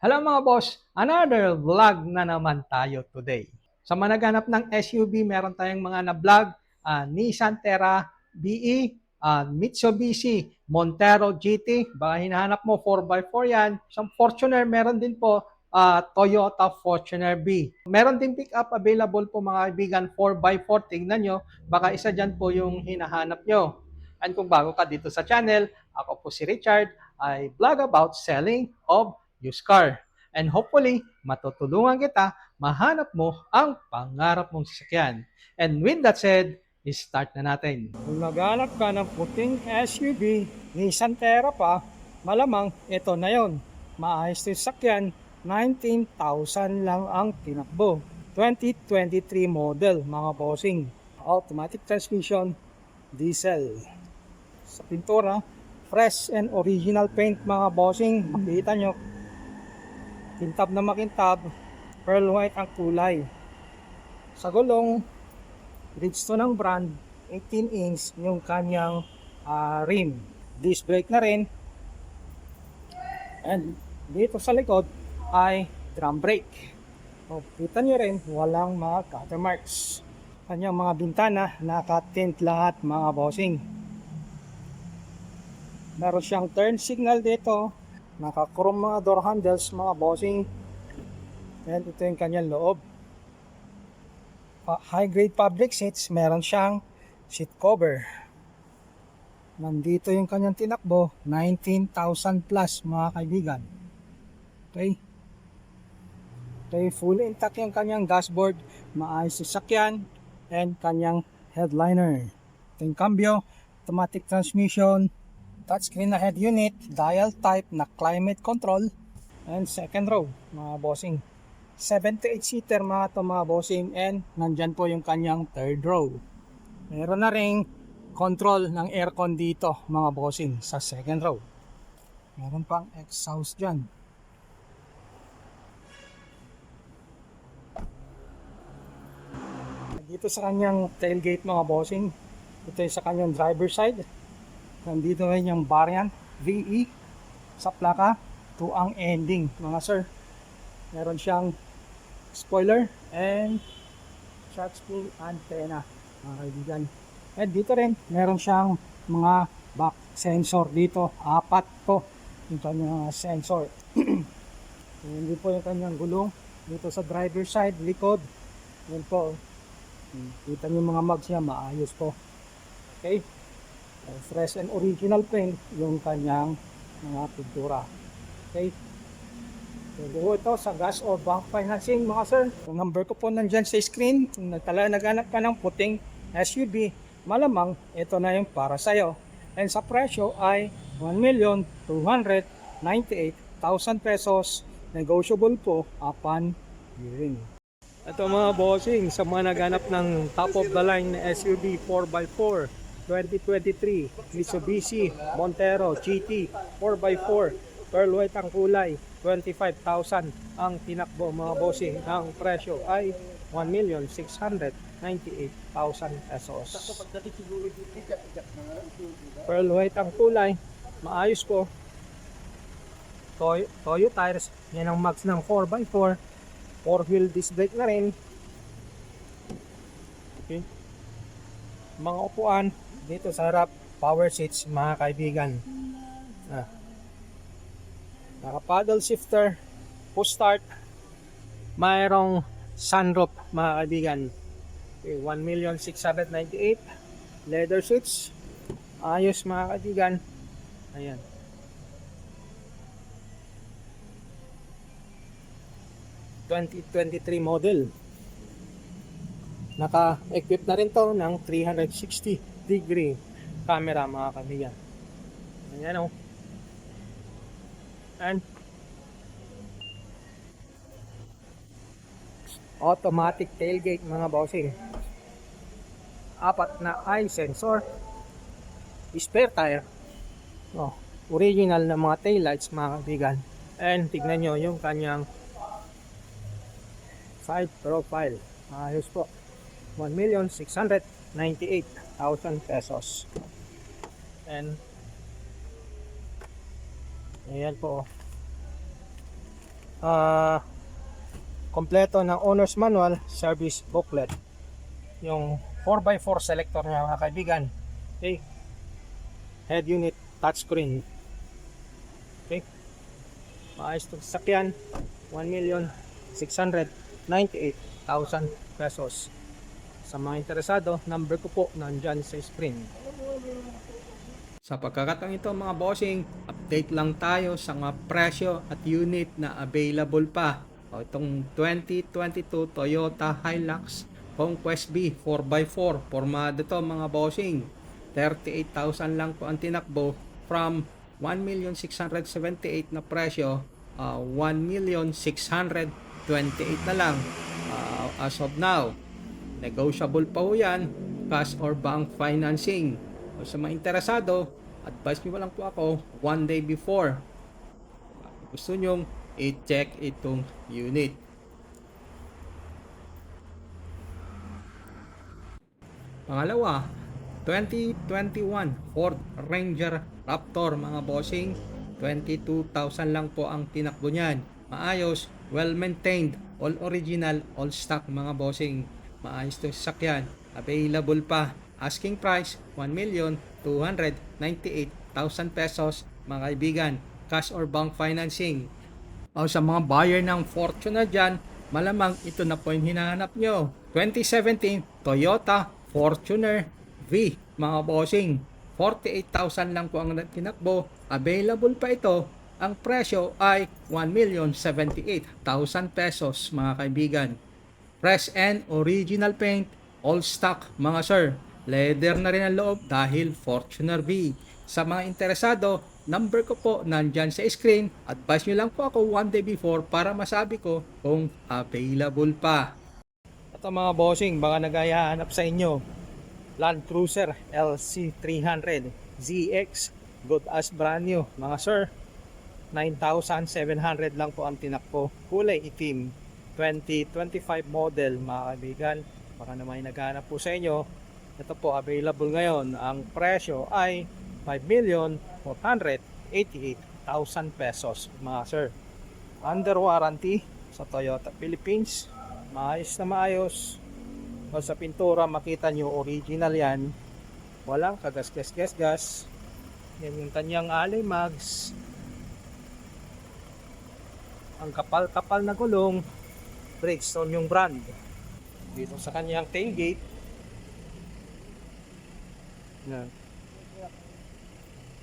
Hello mga boss, another vlog na naman tayo today. Sa mga naghanap ng SUV, meron tayong mga na-vlog, Nissan Terra BE, Mitsubishi Montero GT, baka hinahanap mo 4x4 yan. Isang Fortuner, meron din po Toyota Fortuner B. Meron din pick-up available po mga kaibigan 4x4, tingnan nyo, baka isa dyan po yung hinahanap nyo. And kung bago ka dito sa channel, ako po si Richard, I vlog about selling of used car. And hopefully, matutulungan kita mahanap mo ang pangarap mong sasakyan. And with that said, start na natin. Kung naghanap ka ng puting SUV, Nissan Terra pa, malamang ito na yon. Maayos yung sasakyan, 19,000 lang ang tinakbo. 2023 model, mga bossing. Automatic transmission, diesel. Sa pintura, fresh and original paint mga bossing. Makita nyo, kintab na makintab, pearl white ang kulay. Sa gulong, Bridgestone ang brand, 18 inch yung kanyang rim. Disc brake na rin. And dito sa likod ay drum brake. O, kita nyo rin, walang mga cutter marks. Kanyang mga bintana, naka-tint lahat mga bossing. Meron siyang turn signal dito. Naka-chrome mga door handles mga bossing. And ito yung kanyang loob. High grade fabric seats. Meron siyang seat cover. Nandito yung kanyang tinakbo. 19,000 plus mga kaibigan. Okay. Okay, fully intact yung kanyang dashboard. Maayos yung sakyan. And kanyang headliner. Ito yung cambio. Automatic transmission. Touchscreen na head unit, dial type na climate control, and second row mga bossing. 7 to 8 seater mga ito mga bossing, and nandyan po yung kanyang third row. Meron na ring control ng aircon dito mga bossing sa second row. Meron pang exhaust dyan. Dito sa kanyang tailgate mga bossing, ito yung sa kanyang driver side. Nandito rin yung variant VE sa plaka to ang ending mga sir. Meron siyang spoiler and shot spool antenna mga kaibigan. And dito rin meron siyang mga back sensor dito. 4 to yung kanyang sensor. Hindi po yung kanyang gulong dito sa driver side, likod. Yan po. Kita niyo mga mags niya, maayos po. Okay. Fresh and original paint yung kanyang mga pintura. Okay. So, ito sa gas or bank financing mga sir. Yung number ko po nandyan sa screen. Kung naghanap ka ng puting SUV, malamang ito na yung para sa'yo. And sa presyo ay 1,298,000 pesos. Negotiable po upon hearing. Ito mga bossing, sa mga naghanap ng top of the line na SUV 4x4 2023 Mitsubishi Montero GT 4x4 pearl white ang kulay, 25,000 ang tinakbo mga bossing. Ang presyo ay 1,698,000 pesos. Pearl white ang kulay, maayos po. Toyo tires, yan ang max ng 4x4, 4-wheel disc brake na rin. Okay. Mga upuan dito sa harap, power seats mga kaibigan. Naka paddle shifter, push start, mayroong sunroof mga kaibigan. Okay, 1,698,000 leather seats, ayos mga kaibigan. Ayan. ...2023 model. Naka-equip na rin to ng 360-degree camera mga kaibigan. Ayan o. And automatic tailgate mga bossing. 4 na eye sensor. Spare tire. Original na mga taillights mga kaibigan. And tignan nyo yung kanyang side profile. Ayos po. 1,698,000 pesos. And ayan po. kompleto ng owner's manual, service booklet, yung 4x4 selector niya mga kaibigan. Okay, head unit, touchscreen. Okay, maayos itong sasakyan. 1,698,000 pesos. Sa mga interesado, number ko po nandyan sa screen. Sa pagkakataong ito mga bossing, update lang tayo sa mga presyo at unit na available pa. Itong 2022 Toyota Hilux Conquest B 4x4, formado to mga bossing. 38,000 lang po ang tinakbo from 1,678 na presyo, 1,628 na lang as of now. Negotiable pa po yan, cash or bank financing. O sa mga interesado, advise nyo lang po ako one day before. Gusto nyong i-check itong unit. Pangalawa, 2021 Ford Ranger Raptor mga bossing. 22,000 lang po ang tinakbo niyan. Maayos, well maintained, all original, all stock mga bossing. Maayos itong sasakyan. Available pa. Asking price 1,298,000 pesos mga kaibigan. Cash or bank financing. O sa mga buyer ng Fortuner dyan, malamang ito na po yung hinahanap nyo. 2017 Toyota Fortuner V mga bossing. 48,000 lang po ang tinakbo. Available pa ito. Ang presyo ay 1,078,000 pesos mga kaibigan. Fresh and original paint, all stock mga sir. Leather na rin ang loob dahil Fortuner V. Sa mga interesado, number ko po nandyan sa screen. Advise nyo lang po ako one day before para masabi ko kung available pa. Ito mga bossing, baka naghahanap sa inyo. Land Cruiser LC300 ZX, good as brand new mga sir. 9,700 lang po ang tinakbo. Kulay itim. 2025 model mga kaibigan. Baka naman naghahanap po sa inyo. Ito po available ngayon. Ang presyo ay 5,488,000 pesos mga sir. Under warranty sa Toyota Philippines. Maayos na maayos. O sa pintura makita nyo original yan. Walang kagas-gas-gas. Yan yung kanyang alloy mags. Ang kapal-kapal na gulong. Bridgestone yung brand. Dito sa kanyang tailgate. Yan.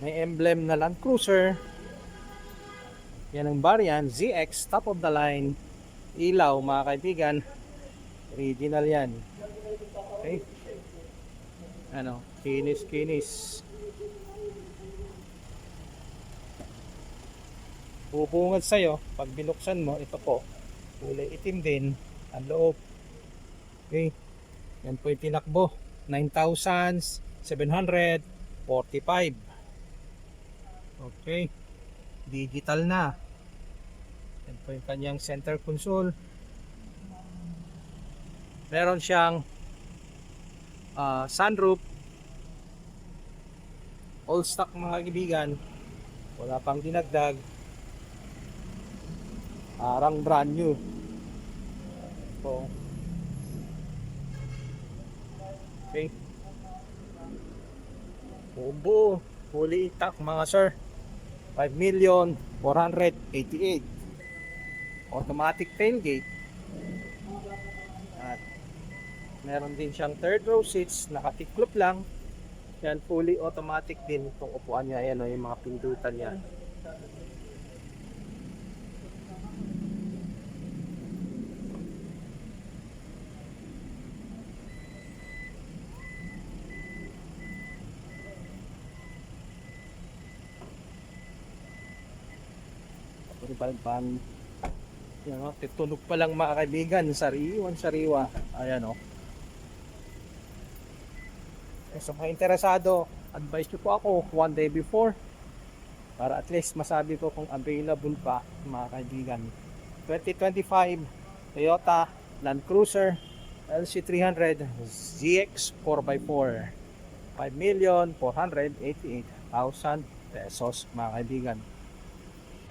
May emblem na Land Cruiser. Yan ang variant ZX, top of the line. Ilaw mga kaibigan. Original yan. Okay. Ano, kinis. Bubungad sa'yo pag binuksan mo. Ito po, kulay itim din ang loob. Okay, yan po yung tinakbo. 9,745. Okay, digital na. Yan po yung kanyang center console. Meron siyang sunroof. All stock mga kaibigan. Wala pang dinagdag. Parang brand new. So, okay. Buo, fully intact mga sir. 5,488,000. Automatic tailgate. At meron din siyang third row seats, nakatiklop lang. Yan, fully automatic din itong upuan niya. Ayan o, yung mga pindutan niya. Balban. Yan o, titunog pa lang mga kaibigan. Sariwa. Ayan o. Sa mga interesado, advice nyo po ako one day before para at least masabi ko kung available pa mga kaibigan. 2025 Toyota Land Cruiser LC300 ZX 4x4, 5,488,000 pesos mga kaibigan.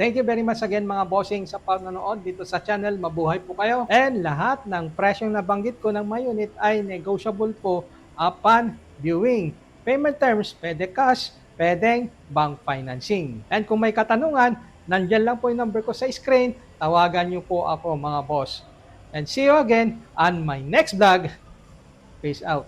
Thank you very much again mga bossing sa panonood dito sa channel. Mabuhay po kayo. And lahat ng presyong nabanggit ko ng my unit ay negotiable po upon viewing. Payment terms, pwede cash, pwedeng bank financing. And kung may katanungan, nandyan lang po yung number ko sa screen. Tawagan niyo po ako mga boss. And see you again on my next vlog. Peace out.